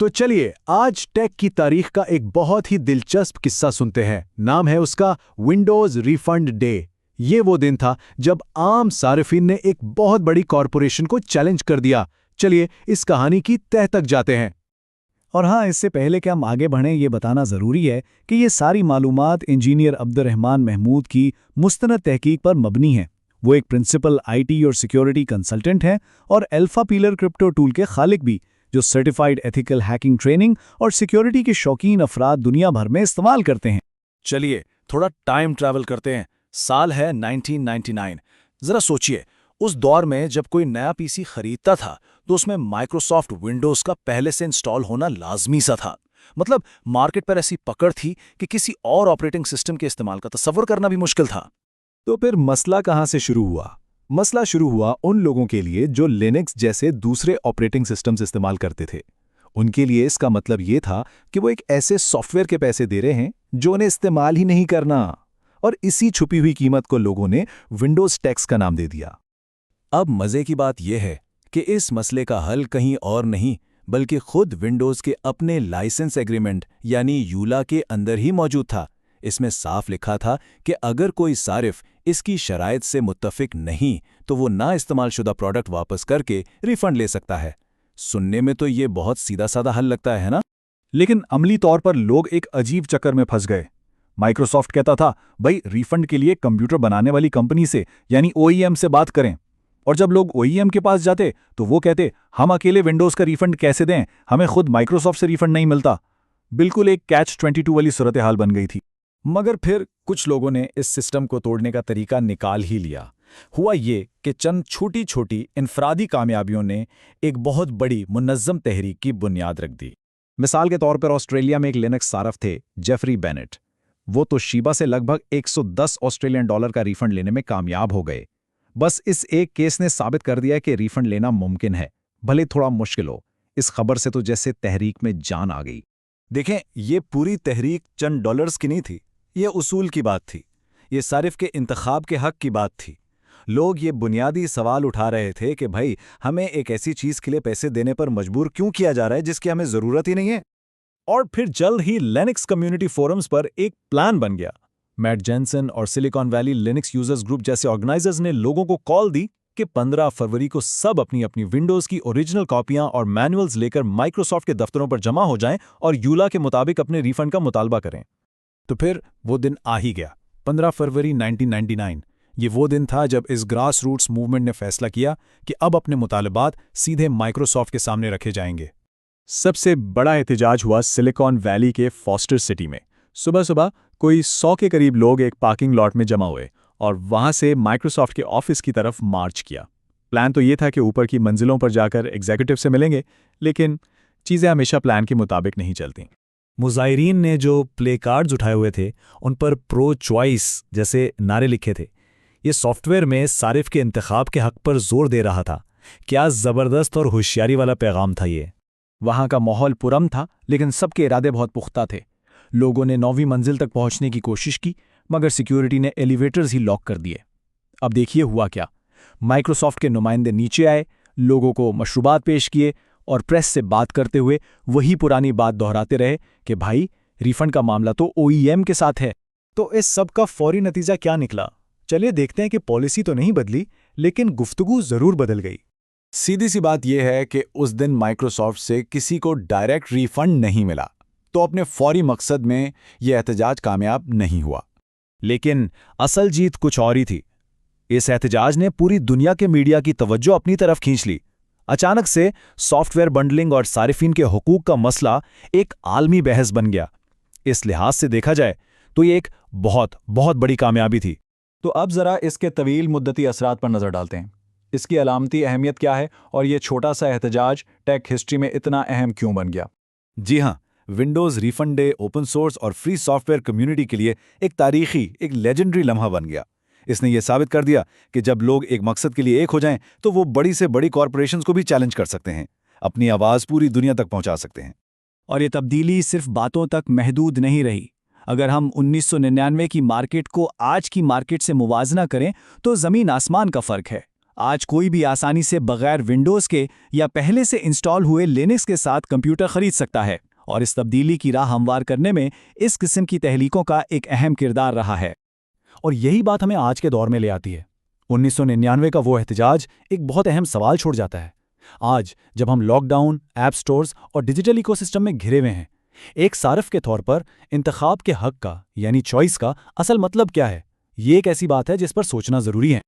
तो चलिए आज टेक की तारीख का एक बहुत ही दिलचस्प किस्सा सुनते हैं। नाम है उसका विंडोज रिफंड डे। ये वो दिन था जब आम सार्फिन ने एक बहुत बड़ी कॉरपोरेशन को चैलेंज कर दिया। चलिए इस कहानी की तह तक जाते हैं। और हाँ, इससे पहले कि हम आगे बढ़ें, ये बताना ज़रूरी है कि ये सारी मालूमात इंजीनियर अब्दुर्रहमान महमूद की मुस्तनद तहकीक पर मबनी है। वो एक प्रिंसिपल आईटी और सिक्योरिटी कंसल्टेंट हैं और अल्फा पिलर क्रिप्टो टूल के खालिक भी, जो सर्टिफाइड एथिकल हैकिंग ट्रेनिंग और सिक्योरिटी के शौकीन अफराद दुनिया भर में इस्तेमाल करते हैं। चलिए थोड़ा टाइम ट्रैवल करते हैं। साल है 1999। जरा सोचिए, उस दौर में जब कोई नया पीसी खरीदता था तो उसमें माइक्रोसॉफ्ट विंडोज का पहले से इंस्टॉल होना लाजमी सा था। मतलब मार्केट पर ऐसी पकड़ थी कि किसी और ऑपरेटिंग सिस्टम के इस्तेमाल का तसव्वुर करना भी मुश्किल था। तो फिर मसला कहाँ से शुरू हुआ? मसला शुरू हुआ उन लोगों के लिए जो लिनक्स जैसे दूसरे ऑपरेटिंग सिस्टम्स इस्तेमाल करते थे। उनके लिए इसका मतलब ये था कि वो एक ऐसे सॉफ्टवेयर के पैसे दे रहे हैं जो उन्हें इस्तेमाल ही नहीं करना, और इसी छुपी हुई कीमत को लोगों ने विंडोज टैक्स का नाम दे दिया। अब मजे की बात यह है कि इस मसले का हल कहीं और नहीं बल्कि खुद विंडोज के अपने लाइसेंस एग्रीमेंट यानी यूला के अंदर ही मौजूद था। इसमें साफ लिखा था कि अगर कोई सारिफ इसकी शराइत से मुत्तफिक नहीं तो वो ना इस्तेमालशुदा प्रोडक्ट वापस करके रिफंड ले सकता है। सुनने में तो ये बहुत सीधा साधा हल लगता है ना? लेकिन अमली तौर पर लोग एक अजीब चक्कर में फंस गए। माइक्रोसॉफ्ट कहता था, भाई रिफंड के लिए कंप्यूटर बनाने वाली कंपनी से यानी ओईएम से बात करें। और जब लोग ओईएम के पास जाते तो वो कहते, हम अकेले विंडोज का रिफंड कैसे दें, हमें खुद माइक्रोसॉफ्ट से रिफंड नहीं मिलता। बिल्कुल एक कैच 22 वाली सूरत हाल बन गई थी। मगर फिर कुछ लोगों ने इस सिस्टम को तोड़ने का तरीका निकाल ही लिया। हुआ ये कि चंद छोटी छोटी इनफरादी कामयाबियों ने एक बहुत बड़ी मुनज़्ज़म तहरीक की बुनियाद रख दी। मिसाल के तौर पर ऑस्ट्रेलिया में एक लिनक्स सारफ थे, जेफरी बेनेट। वो तो शीबा से लगभग 110 ऑस्ट्रेलियन डॉलर का रिफंड लेने में कामयाब हो गए। बस इस एक केस ने साबित कर दिया कि रिफंड लेना मुमकिन है, भले थोड़ा मुश्किल हो। इस खबर से तो जैसे तहरीक में जान आ गई। देखें, ये पूरी तहरीक चंद डॉलर्स की नहीं थी, ये उसूल की बात थी। ये सारिफ के इंतखाब के हक की बात थी। लोग ये बुनियादी सवाल उठा रहे थे कि भाई हमें एक ऐसी चीज के लिए पैसे देने पर मजबूर क्यों किया जा रहा है जिसकी हमें जरूरत ही नहीं है। और फिर जल्द ही लिनक्स कम्युनिटी फोरम्स पर एक प्लान बन गया। मैट जेनसन और silicon valley Linux users group जैसे ऑर्गेनाइजर्स ने लोगों को कॉल दी कि 15 फरवरी को सब अपनी अपनी विंडोज की ओरिजिनल कॉपियां और मैनुअल्स लेकर माइक्रोसॉफ्ट के दफ्तरों पर जमा हो जाएं और यूला के मुताबिक अपने रिफंड का मुतालबा करें। तो फिर वो दिन आ ही गया, 15 फरवरी 1999। ये वो दिन था जब इस ग्रास रूट्स मूवमेंट ने फैसला किया कि अब अपने मुतालबात सीधे माइक्रोसॉफ्ट के सामने रखे जाएंगे। सबसे बड़ा एहतजाज हुआ सिलिकॉन वैली के फॉस्टर सिटी में। सुबह सुबह कोई 100 के करीब लोग एक पार्किंग लॉट में जमा हुए और वहां से माइक्रोसॉफ्ट के ऑफिस की तरफ मार्च किया। प्लान तो ये था कि ऊपर की मंजिलों पर जाकर एग्जीक्यूटिव से मिलेंगे, लेकिन चीज़ें हमेशा प्लान के मुताबिक नहीं चलती। मुजाहिरीन ने जो प्ले कार्ड्स उठाए हुए थे उन पर प्रो चॉइस जैसे नारे लिखे थे। ये सॉफ्टवेयर में सारिफ के इंतखाब के हक पर जोर दे रहा था। क्या ज़बरदस्त और होशियारी वाला पैगाम था ये। वहां का माहौल पुरम था, लेकिन सबके इरादे बहुत पुख्ता थे। लोगों ने 9वीं मंजिल तक पहुंचने की कोशिश की, मगर सिक्योरिटी ने एलिवेटर्स ही लॉक कर दिए। अब देखिए हुआ क्या। माइक्रोसॉफ्ट के नुमाइंदे नीचे आए, लोगों को मशरूबात पेश किए और प्रेस से बात करते हुए वही पुरानी बात दोहराते रहे कि भाई रिफंड का मामला तो ओईएम के साथ है। तो इस सब का फौरी नतीजा क्या निकला? चलिए देखते हैं कि पॉलिसी तो नहीं बदली, लेकिन गुफ्तगू जरूर बदल गई। सीधी सी बात यह है कि उस दिन माइक्रोसॉफ्ट से किसी को डायरेक्ट रिफंड नहीं मिला, तो अपने फौरी मकसद में यह एहतजाज कामयाब नहीं हुआ। लेकिन असल जीत कुछ और ही थी। इस एहतजाज ने पूरी दुनिया के मीडिया की तवज्जो अपनी तरफ खींच ली। अचानक से सॉफ्टवेयर बंडलिंग और सारिफिन के हुकूक का मसला एक आलमी बहस बन गया। इस लिहाज से देखा जाए तो ये एक बहुत बहुत बड़ी कामयाबी थी। तो अब ज़रा इसके तवील मुद्दती असरात पर नज़र डालते हैं। इसकी अलामती अहमियत क्या है और ये छोटा सा एहतजाज टेक हिस्ट्री में इतना अहम क्यों बन गया? जी हाँ, Windows refund day open source और फ्री सॉफ्टवेयर कम्युनिटी के लिए एक तारीखी, एक लेजेंडरी लम्हा बन गया। इसने ये साबित कर दिया कि जब लोग एक मकसद के लिए एक हो जाएं तो वो बड़ी से बड़ी कॉरपोरेशंस को भी चैलेंज कर सकते हैं, अपनी आवाज़ पूरी दुनिया तक पहुंचा सकते हैं। और ये तब्दीली सिर्फ बातों तक महदूद नहीं रही। अगर हम 1999 की मार्केट को आज की मार्केट से मुवाजना करें तो ज़मीन आसमान का फ़र्क है। आज कोई भी आसानी से बगैर विंडोज़ के या पहले से इंस्टॉल हुए लिनक्स के साथ कंप्यूटर खरीद सकता है, और इस तब्दीली की राह हमवार करने में इस किस्म की तहलीकों का एक अहम किरदार रहा है। और यही बात हमें आज के दौर में ले आती है। 1999 का वो एहतजाज एक बहुत अहम सवाल छोड़ जाता है। आज जब हम लॉकडाउन, ऐप स्टोर्स और डिजिटल इकोसिस्टम में घिरे हुए हैं, एक सार्फ के तौर पर इंतखाब के हक का यानी चॉइस का असल मतलब क्या है, ये एक ऐसी बात है जिस पर सोचना ज़रूरी है।